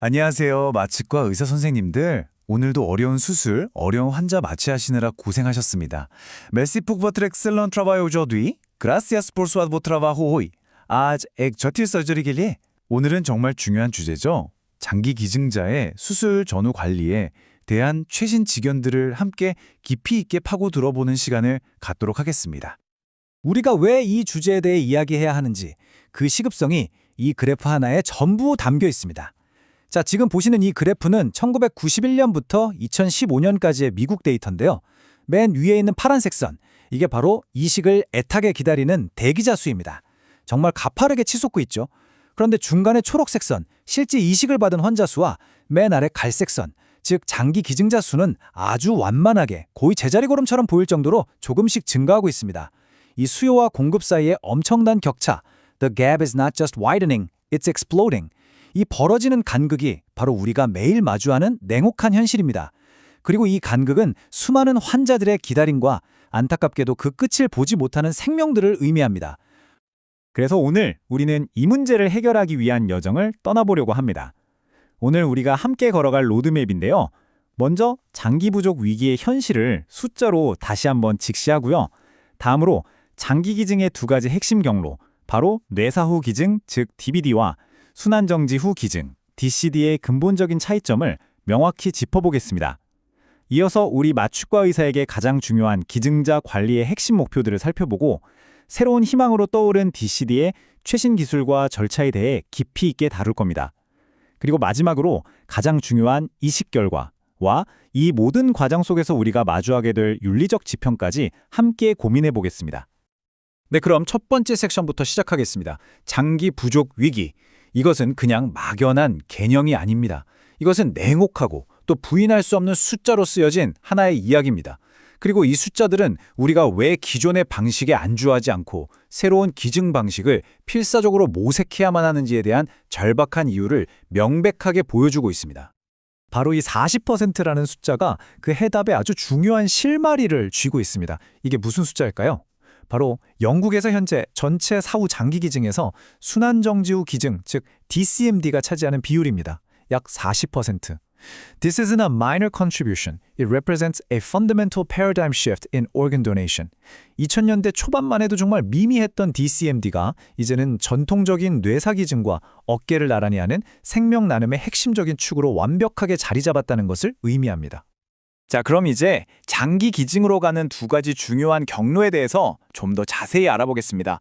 안녕하세요. 마취과 의사 선생님들. 오늘도 어려운 수술, 어려운 환자 마취하시느라 고생하셨습니다. Merci pour votre excellent travail aujourd'hui. Gracias por votre trabajo hoy. आज एक जटिल सर्जरी के लिए. 오늘은 정말 중요한 주제죠. 장기 기증자의 수술 전후 관리에 대한 최신 지견들을 함께 깊이 있게 파고 들어보는 시간을 갖도록 하겠습니다. 우리가 왜 이 주제에 대해 이야기해야 하는지 그 시급성이 이 그래프 하나에 전부 담겨 있습니다. 자, 지금 보시는 이 그래프는 1991년부터 2015년까지의 미국 데이터인데요. 맨 위에 있는 파란색 선, 이게 바로 이식을 애타게 기다리는 대기자 수입니다. 정말 가파르게 치솟고 있죠. 그런데 중간에 초록색 선, 실제 이식을 받은 환자 수와 맨 아래 갈색 선, 즉 장기 기증자 수는 아주 완만하게 거의 제자리 걸음처럼 보일 정도로 조금씩 증가하고 있습니다. 이 수요와 공급 사이의 엄청난 격차, The gap is not just widening, it's exploding. 이 벌어지는 간극이 바로 우리가 매일 마주하는 냉혹한 현실입니다. 그리고 이 간극은 수많은 환자들의 기다림과 안타깝게도 그 끝을 보지 못하는 생명들을 의미합니다. 그래서 오늘 우리는 이 문제를 해결하기 위한 여정을 떠나보려고 합니다. 오늘 우리가 함께 걸어갈 로드맵인데요. 먼저 장기 부족 위기의 현실을 숫자로 다시 한번 직시하고요. 다음으로 장기 기증의 두 가지 핵심 경로, 바로 뇌사 후 기증, 즉 DBD와 순환 정지 후 기증, DCD의 근본적인 차이점을 명확히 짚어보겠습니다. 이어서 우리 마취과 의사에게 가장 중요한 기증자 관리의 핵심 목표들을 살펴보고 새로운 희망으로 떠오른 DCD의 최신 기술과 절차에 대해 깊이 있게 다룰 겁니다. 그리고 마지막으로 가장 중요한 이식 결과와 이 모든 과정 속에서 우리가 마주하게 될 윤리적 지평까지 함께 고민해 보겠습니다. 네, 그럼 첫 번째 섹션부터 시작하겠습니다. 장기 부족 위기. 이것은 그냥 막연한 개념이 아닙니다. 이것은 냉혹하고 또 부인할 수 없는 숫자로 쓰여진 하나의 이야기입니다. 그리고 이 숫자들은 우리가 왜 기존의 방식에 안주하지 않고 새로운 기증 방식을 필사적으로 모색해야만 하는지에 대한 절박한 이유를 명백하게 보여주고 있습니다. 바로 이 40%라는 숫자가 그 해답에 아주 중요한 실마리를 쥐고 있습니다. 이게 무슨 숫자일까요? 바로 영국에서 현재 전체 사후 장기 기증에서 순환 정지 후 기증, 즉 DCMD가 차지하는 비율입니다. 약 40%. This isn't a minor contribution. It represents a fundamental paradigm shift in organ donation. 2000년대 초반만 해도 정말 미미했던 DCMD가 이제는 전통적인 뇌사 기증과 어깨를 나란히 하는 생명 나눔의 핵심적인 축으로 완벽하게 자리 잡았다는 것을 의미합니다. 자, 그럼 이제 장기 기증으로 가는 두 가지 중요한 경로에 대해서 좀 더 자세히 알아보겠습니다.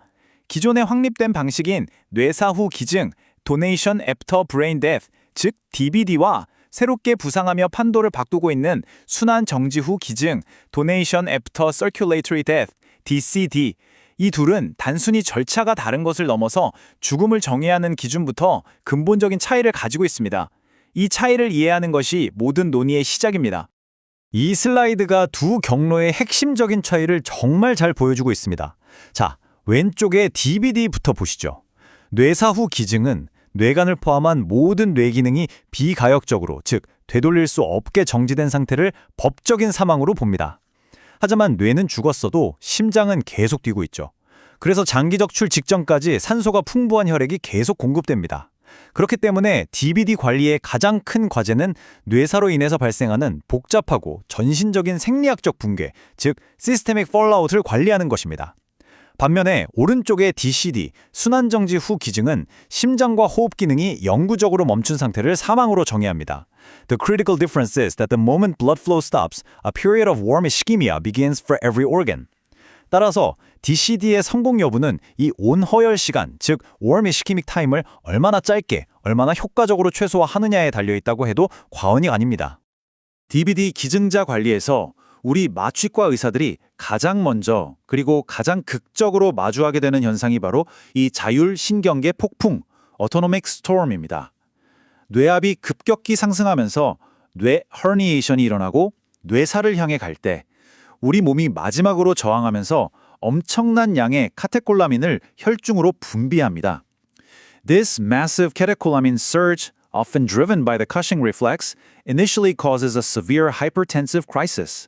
기존에 확립된 방식인 뇌사 후 기증, Donation After Brain Death, 즉 DBD와 새롭게 부상하며 판도를 바꾸고 있는 순환 정지 후 기증, Donation After Circulatory Death, DCD. 이 둘은 단순히 절차가 다른 것을 넘어서 죽음을 정해야 하는 기준부터 근본적인 차이를 가지고 있습니다. 이 차이를 이해하는 것이 모든 논의의 시작입니다. 이 슬라이드가 두 경로의 핵심적인 차이를 정말 잘 보여주고 있습니다. 자, 왼쪽에 DBD부터 보시죠. 뇌사 후 기증은 뇌간을 포함한 모든 뇌 기능이 비가역적으로, 즉 되돌릴 수 없게 정지된 상태를 법적인 사망으로 봅니다. 하지만 뇌는 죽었어도 심장은 계속 뛰고 있죠. 그래서 장기 적출 직전까지 산소가 풍부한 혈액이 계속 공급됩니다. 그렇기 때문에 DBD 관리의 가장 큰 과제는 뇌사로 인해서 발생하는 복잡하고 전신적인 생리학적 붕괴, 즉 Systemic Fallout을 관리하는 것입니다. 반면에 오른쪽의 DCD, 순환정지 후 기증은 심장과 호흡 기능이 영구적으로 멈춘 상태를 사망으로 정의합니다. The critical difference is that the moment blood flow stops, a period of warm ischemia begins for every organ. 따라서 DCD의 성공 여부는 이 온허열 시간, 즉 warm ischemic time을 얼마나 짧게, 얼마나 효과적으로 최소화하느냐에 달려있다고 해도 과언이 아닙니다. DBD 기증자 관리에서 우리 마취과 의사들이 가장 먼저 그리고 가장 극적으로 마주하게 되는 현상이 바로 이 자율신경계 폭풍, Autonomic Storm입니다. 뇌압이 급격히 상승하면서 뇌 herniation이 일어나고 뇌사를 향해 갈 때 우리 몸이 마지막으로 저항하면서 엄청난 양의 카테콜라민을 혈중으로 분비합니다. This massive catecholamine surge, often driven by the Cushing reflex, initially causes a severe hypertensive crisis.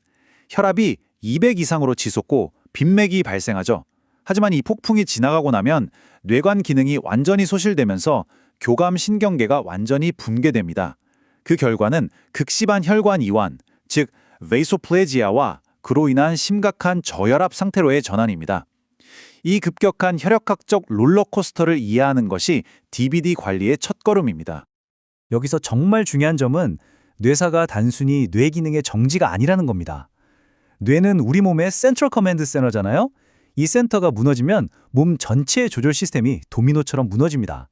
혈압이 200 이상으로 치솟고 빈맥이 발생하죠. 하지만 이 폭풍이 지나가고 나면 뇌관 기능이 완전히 소실되면서 교감 신경계가 완전히 붕괴됩니다. 그 결과는 극심한 혈관 이완, 즉 베이소플레지아와 그로 인한 심각한 저혈압 상태로의 전환입니다. 이 급격한 혈액학적 롤러코스터를 이해하는 것이 DBD 관리의 첫걸음입니다. 여기서 정말 중요한 점은 뇌사가 단순히 뇌 기능의 정지가 아니라는 겁니다. 뇌는 우리 몸의 센트럴 커맨드 센터잖아요. 이 센터가 무너지면 몸 전체의 조절 시스템이 도미노처럼 무너집니다.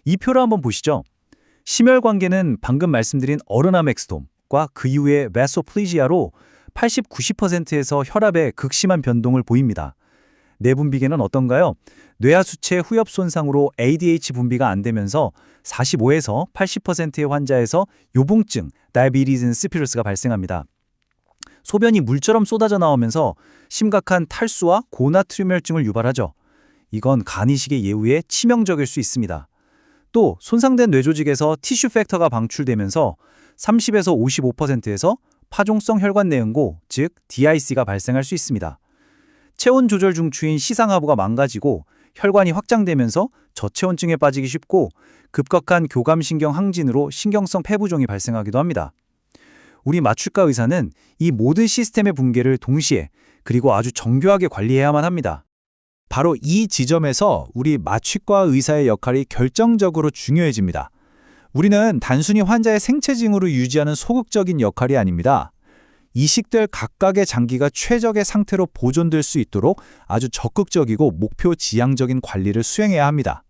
이 표를 한번 보시죠. 심혈관계는 방금 말씀드린 어르나맥스돔과 그 이후의 베소플리지아로 80, 90%에서 혈압의 극심한 변동을 보입니다. 내분비계는 어떤가요? 뇌하수체 후엽 손상으로 ADH 분비가 안 되면서 45에서 80%의 환자에서 요봉증, 다이비티스 인시피러스가 발생합니다. 소변이 물처럼 쏟아져 나오면서 심각한 탈수와 고나트륨혈증을 유발하죠. 이건 간 이식의 예후에 치명적일 수 있습니다. 또 손상된 뇌조직에서 티슈 팩터가 방출되면서 30에서 55%에서 파종성 혈관 내응고, 즉 DIC가 발생할 수 있습니다. 체온 조절 중추인 시상하부가 망가지고 혈관이 확장되면서 저체온증에 빠지기 쉽고 급격한 교감신경 항진으로 신경성 폐부종이 발생하기도 합니다. 우리 마취과 의사는 이 모든 시스템의 붕괴를 동시에 그리고 아주 정교하게 관리해야만 합니다. 바로 이 지점에서 우리 마취과 의사의 역할이 결정적으로 중요해집니다. 우리는 단순히 환자의 생체징후를 유지하는 소극적인 역할이 아닙니다. 이식될 각각의 장기가 최적의 상태로 보존될 수 있도록 아주 적극적이고 목표 지향적인 관리를 수행해야 합니다.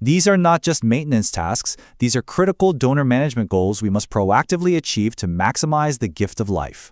These are not just maintenance tasks, these are critical donor management goals we must proactively achieve to maximize the gift of life.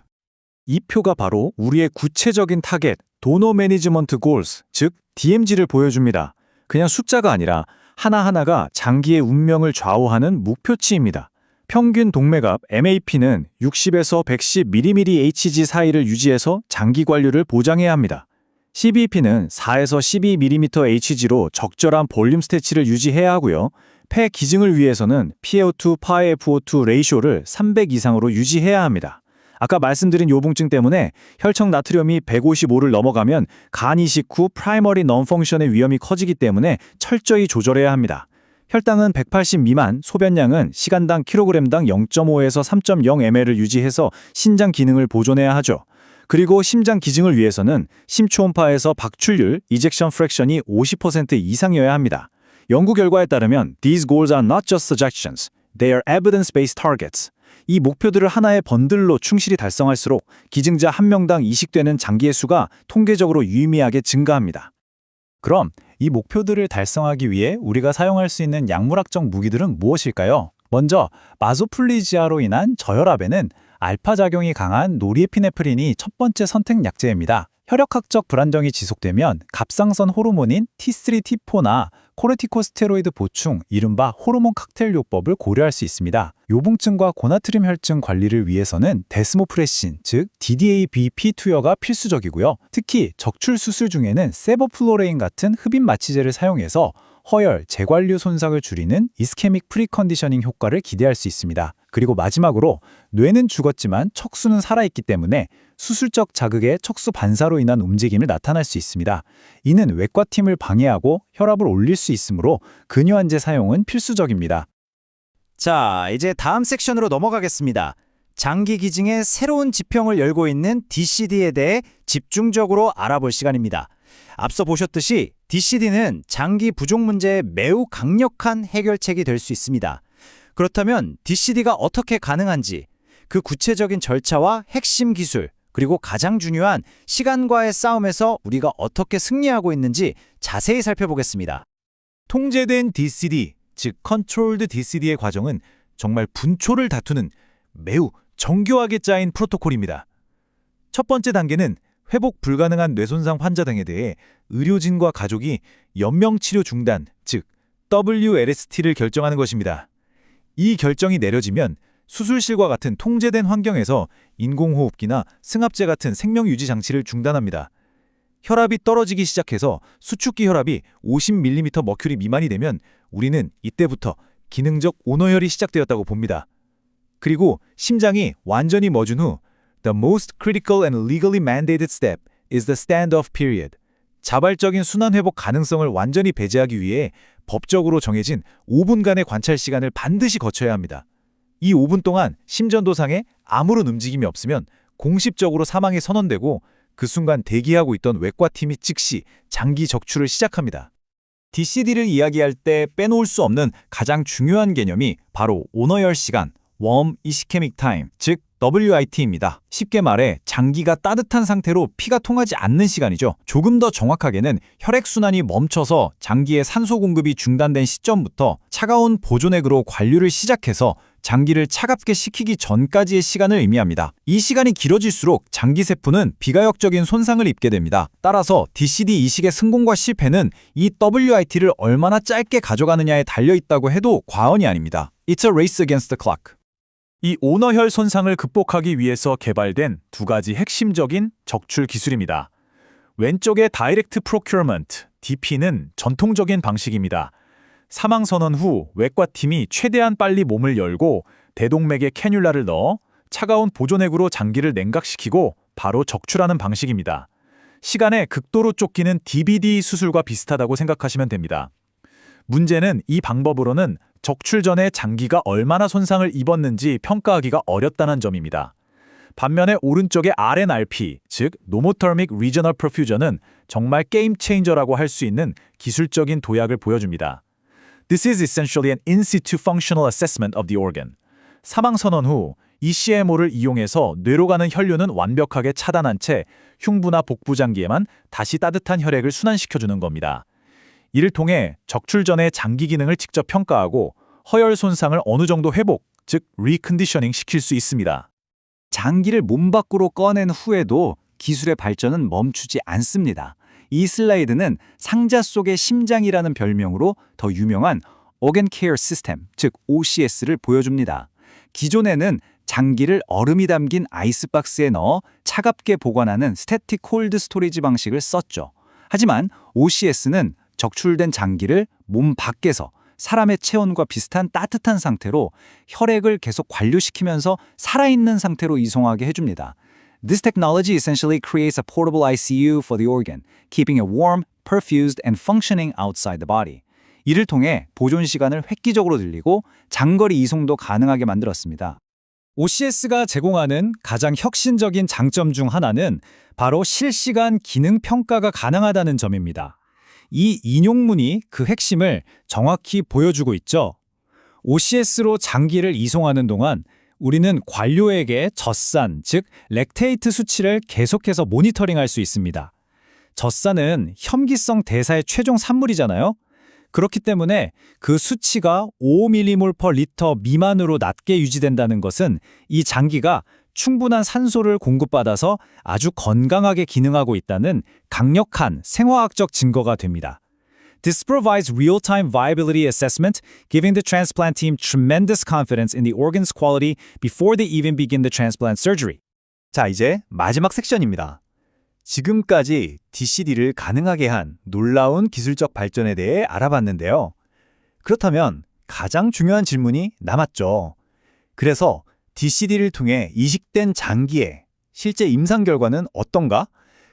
이 표가 바로 우리의 구체적인 타겟, 도너 매니지먼트 골스, 즉 DMG를 보여줍니다. 그냥 숫자가 아니라 하나하나가 장기의 운명을 좌우하는 목표치입니다. 평균 동맥압 MAP는 60에서 110mmHg 사이를 유지해서 장기 관리를 보장해야 합니다. CBP는 4에서 12mmHg로 적절한 볼륨 스태치를 유지해야 하고요. 폐 기증을 위해서는 PaO2, PaFO2 레이쇼를 300 이상으로 유지해야 합니다. 아까 말씀드린 요붕증 때문에 혈청 나트륨이 155를 넘어가면 간 이식 후 프라이머리 non-function의 위험이 커지기 때문에 철저히 조절해야 합니다. 혈당은 180 미만, 소변량은 시간당 킬로그램당 0.5에서 3.0ml을 유지해서 신장 기능을 보존해야 하죠. 그리고 심장 기증을 위해서는 심초음파에서 박출률, 이젝션 프랙션이 50% 이상이어야 합니다. 연구 결과에 따르면 These goals are not just suggestions, they are evidence-based targets. 이 목표들을 하나의 번들로 충실히 달성할수록 기증자 1명당 이식되는 장기의 수가 통계적으로 유의미하게 증가합니다. 그럼 이 목표들을 달성하기 위해 우리가 사용할 수 있는 약물학적 무기들은 무엇일까요? 먼저 마소플리지아로 인한 저혈압에는 알파 작용이 강한 노리에피네프린이 첫 번째 선택 약제입니다. 혈액학적 불안정이 지속되면 갑상선 호르몬인 T3, T4나 코르티코스테로이드 보충, 이른바 호르몬 칵테일 요법을 고려할 수 있습니다. 요붕증과 고나트륨 혈증 관리를 위해서는 데스모프레신, 즉 DDABP 투여가 필수적이고요. 특히 적출 수술 중에는 세보플로레인 같은 흡입 마취제를 사용해서 허열, 재관류 손상을 줄이는 이스케믹 프리컨디셔닝 효과를 기대할 수 있습니다. 그리고 마지막으로 뇌는 죽었지만 척수는 살아있기 때문에 수술적 자극의 척수 반사로 인한 움직임을 나타날 수 있습니다. 이는 외과팀을 방해하고 혈압을 올릴 수 있으므로 근효안제 사용은 필수적입니다. 자, 이제 다음 섹션으로 넘어가겠습니다. 장기 기증의 새로운 지평을 열고 있는 DCD에 대해 집중적으로 알아볼 시간입니다. 앞서 보셨듯이 DCD는 장기 부족 문제에 매우 강력한 해결책이 될 수 있습니다. 그렇다면 DCD가 어떻게 가능한지, 그 구체적인 절차와 핵심 기술, 그리고 가장 중요한 시간과의 싸움에서 우리가 어떻게 승리하고 있는지 자세히 살펴보겠습니다. 통제된 DCD, 즉 Controlled DCD의 과정은 정말 분초를 다투는 매우 정교하게 짜인 프로토콜입니다. 첫 번째 단계는 회복 불가능한 뇌손상 환자 등에 대해 의료진과 가족이 연명치료 중단, 즉 WLST를 결정하는 것입니다. 이 결정이 내려지면 수술실과 같은 통제된 환경에서 인공호흡기나 승합제 같은 생명유지 장치를 중단합니다. 혈압이 떨어지기 시작해서 수축기 혈압이 50mm 머큐리 미만이 되면 우리는 이때부터 기능적 온어혈이 시작되었다고 봅니다. 그리고 심장이 완전히 멎은 후 The most critical and legally mandated step is the standoff period. 자발적인 순환 회복 가능성을 완전히 배제하기 위해 법적으로 정해진 5분간의 관찰 시간을 반드시 거쳐야 합니다. 이 5분 동안 심전도상에 아무런 움직임이 없으면 공식적으로 사망이 선언되고 그 순간 대기하고 있던 외과팀이 즉시 장기 적출을 시작합니다. DCD를 이야기할 때 빼놓을 수 없는 가장 중요한 개념이 바로 온어열 시간, Warm Ischemic Time, 즉 WIT입니다. 쉽게 말해 장기가 따뜻한 상태로 피가 통하지 않는 시간이죠. 조금 더 정확하게는 혈액순환이 멈춰서 장기의 산소 공급이 중단된 시점부터 차가운 보존액으로 관류를 시작해서 장기를 차갑게 식히기 전까지의 시간을 의미합니다. 이 시간이 길어질수록 장기세포는 비가역적인 손상을 입게 됩니다. 따라서 DCD 이식의 성공과 실패는 이 WIT를 얼마나 짧게 가져가느냐에 달려있다고 해도 과언이 아닙니다. It's a race against the clock. 이 오너혈 손상을 극복하기 위해서 개발된 두 가지 핵심적인 적출 기술입니다. 왼쪽의 Direct Procurement, DP는 전통적인 방식입니다. 사망 선언 후 외과팀이 최대한 빨리 몸을 열고 대동맥에 캐뉼라를 넣어 차가운 보존액으로 장기를 냉각시키고 바로 적출하는 방식입니다. 시간에 극도로 쫓기는 DBD 수술과 비슷하다고 생각하시면 됩니다. 문제는 이 방법으로는 적출 전에 장기가 얼마나 손상을 입었는지 평가하기가 어렵다는 점입니다. 반면에 오른쪽의 RNRP, 즉 Normothermic Regional Perfusion은 정말 게임 체인저라고 할 수 있는 기술적인 도약을 보여줍니다. This is essentially an in situ functional assessment of the organ. 사망 선언 후 ECMO를 이용해서 뇌로 가는 혈류는 완벽하게 차단한 채 흉부나 복부 장기에만 다시 따뜻한 혈액을 순환시켜주는 겁니다. 이를 통해 적출 전의 장기 기능을 직접 평가하고 허혈 손상을 어느 정도 회복, 즉 리컨디셔닝 시킬 수 있습니다. 장기를 몸 밖으로 꺼낸 후에도 기술의 발전은 멈추지 않습니다. 이 슬라이드는 상자 속의 심장이라는 별명으로 더 유명한 Organ Care System, 즉 OCS를 보여줍니다. 기존에는 장기를 얼음이 담긴 아이스박스에 넣어 차갑게 보관하는 스태틱 콜드 스토리지 방식을 썼죠. 하지만 OCS는 적출된 장기를 몸 밖에서 사람의 체온과 비슷한 따뜻한 상태로 혈액을 계속 관류시키면서 살아있는 상태로 이송하게 해줍니다. This technology essentially creates a portable ICU for the organ, keeping it warm, perfused, and functioning outside the body. 이를 통해 보존 시간을 획기적으로 늘리고 장거리 이송도 가능하게 만들었습니다. OCS가 제공하는 가장 혁신적인 장점 중 하나는 바로 실시간 기능 평가가 가능하다는 점입니다. 이 인용문이 그 핵심을 정확히 보여주고 있죠. OCS로 장기를 이송하는 동안 우리는 관료에게 젖산, 즉 렉테이트 수치를 계속해서 모니터링할 수 있습니다. 젖산은 혐기성 대사의 최종 산물이잖아요. 그렇기 때문에 그 수치가 5mol/L 미만으로 낮게 유지된다는 것은 이 장기가 충분한 산소를 공급받아서 아주 건강하게 기능하고 있다는 강력한 생화학적 증거가 됩니다. This provides real-time viability assessment, giving the transplant team tremendous confidence in the organ's quality before they even begin the transplant surgery. 자, 이제 마지막 섹션입니다. 지금까지 DCD를 가능하게 한 놀라운 기술적 발전에 대해 알아봤는데요. 그렇다면 가장 중요한 질문이 남았죠. 그래서 DCD를 통해 이식된 장기의 실제 임상 결과는 어떤가?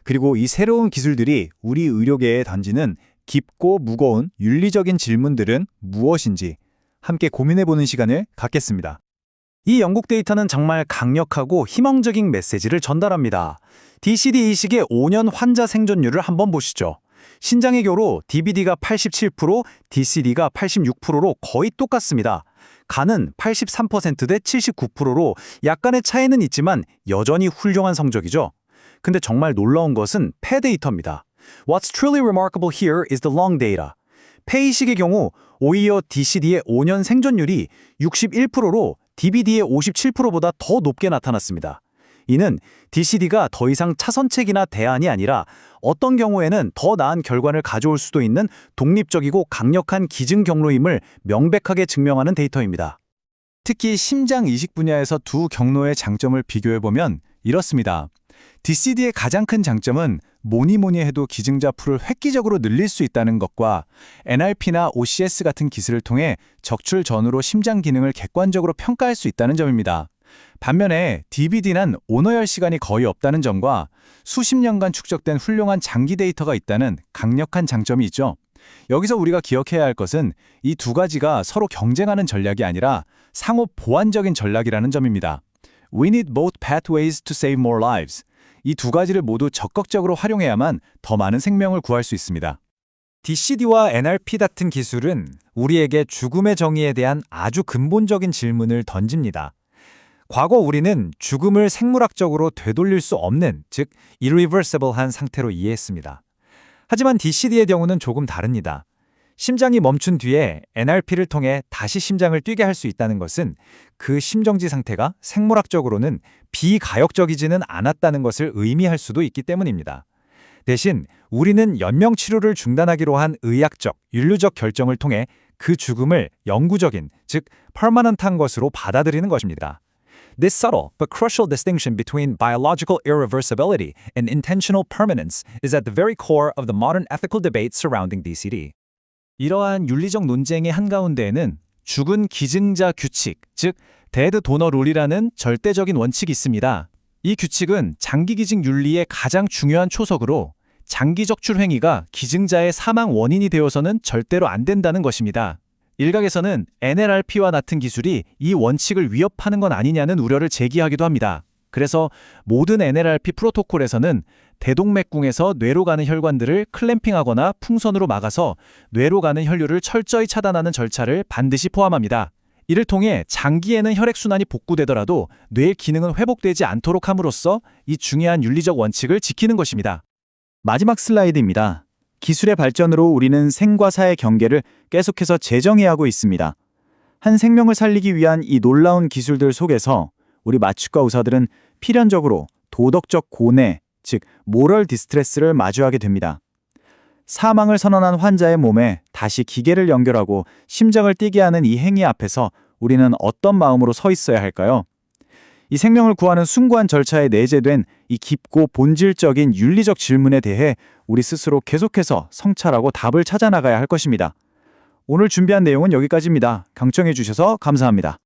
그리고 이 새로운 기술들이 우리 의료계에 던지는 깊고 무거운 윤리적인 질문들은 무엇인지 함께 고민해보는 시간을 갖겠습니다. 이 영국 데이터는 정말 강력하고 희망적인 메시지를 전달합니다. DCD 이식의 5년 환자 생존율을 한번 보시죠. 신장의 교로 DBD가 87%, DCD가 86%로 거의 똑같습니다. 간은 83%대 79%로 약간의 차이는 있지만 여전히 훌륭한 성적이죠. 근데 정말 놀라운 것은 폐 데이터입니다. What's truly remarkable here is the lung data. 폐 이식의 경우 오히려 DCD의 5년 생존율이 61%로 DBD의 57%보다 더 높게 나타났습니다. 이는 DCD가 더 이상 차선책이나 대안이 아니라 어떤 경우에는 더 나은 결과를 가져올 수도 있는 독립적이고 강력한 기증 경로임을 명백하게 증명하는 데이터입니다. 특히 심장 이식 분야에서 두 경로의 장점을 비교해보면 이렇습니다. DCD의 가장 큰 장점은 뭐니 해도 기증자 풀을 획기적으로 늘릴 수 있다는 것과 NRP나 OCS 같은 기술을 통해 적출 전후로 심장 기능을 객관적으로 평가할 수 있다는 점입니다. 반면에 DBD는 오너열 시간이 거의 없다는 점과 수십 년간 축적된 훌륭한 장기 데이터가 있다는 강력한 장점이 있죠. 여기서 우리가 기억해야 할 것은 이 두 가지가 서로 경쟁하는 전략이 아니라 상호 보완적인 전략이라는 점입니다. We need both pathways to save more lives. 이 두 가지를 모두 적극적으로 활용해야만 더 많은 생명을 구할 수 있습니다. DCD와 NRP 같은 기술은 우리에게 죽음의 정의에 대한 아주 근본적인 질문을 던집니다. 과거 우리는 죽음을 생물학적으로 되돌릴 수 없는, 즉 irreversible한 상태로 이해했습니다. 하지만 DCD의 경우는 조금 다릅니다. 심장이 멈춘 뒤에 NRP를 통해 다시 심장을 뛰게 할 수 있다는 것은 그 심정지 상태가 생물학적으로는 비가역적이지는 않았다는 것을 의미할 수도 있기 때문입니다. 대신 우리는 연명 치료를 중단하기로 한 의학적, 윤리적 결정을 통해 그 죽음을 영구적인, 즉 permanent한 것으로 받아들이는 것입니다. This subtle but crucial distinction between biological irreversibility and intentional permanence is at the very core of the modern ethical debate surrounding DCD. 이러한 윤리적 논쟁의 한가운데에는 죽은 기증자 규칙, 즉 데드 도너 룰이라는 절대적인 원칙이 있습니다. 이 규칙은 장기 기증 윤리의 가장 중요한 초석으로 장기 적출 행위가 기증자의 사망 원인이 되어서는 절대로 안 된다는 것입니다. 일각에서는 NLRP와 같은 기술이 이 원칙을 위협하는 건 아니냐는 우려를 제기하기도 합니다. 그래서 모든 NLRP 프로토콜에서는 대동맥궁에서 뇌로 가는 혈관들을 클램핑하거나 풍선으로 막아서 뇌로 가는 혈류를 철저히 차단하는 절차를 반드시 포함합니다. 이를 통해 장기에는 혈액순환이 복구되더라도 뇌의 기능은 회복되지 않도록 함으로써 이 중요한 윤리적 원칙을 지키는 것입니다. 마지막 슬라이드입니다. 기술의 발전으로 우리는 생과 사의 경계를 계속해서 재정해야 하고 있습니다. 한 생명을 살리기 위한 이 놀라운 기술들 속에서 우리 마취과 의사들은 필연적으로 도덕적 고뇌, 즉 모럴 디스트레스를 마주하게 됩니다. 사망을 선언한 환자의 몸에 다시 기계를 연결하고 심장을 뛰게 하는 이 행위 앞에서 우리는 어떤 마음으로 서 있어야 할까요? 이 생명을 구하는 숭고한 절차에 내재된 이 깊고 본질적인 윤리적 질문에 대해 우리 스스로 계속해서 성찰하고 답을 찾아 나가야 할 것입니다. 오늘 준비한 내용은 여기까지입니다. 경청해 주셔서 감사합니다.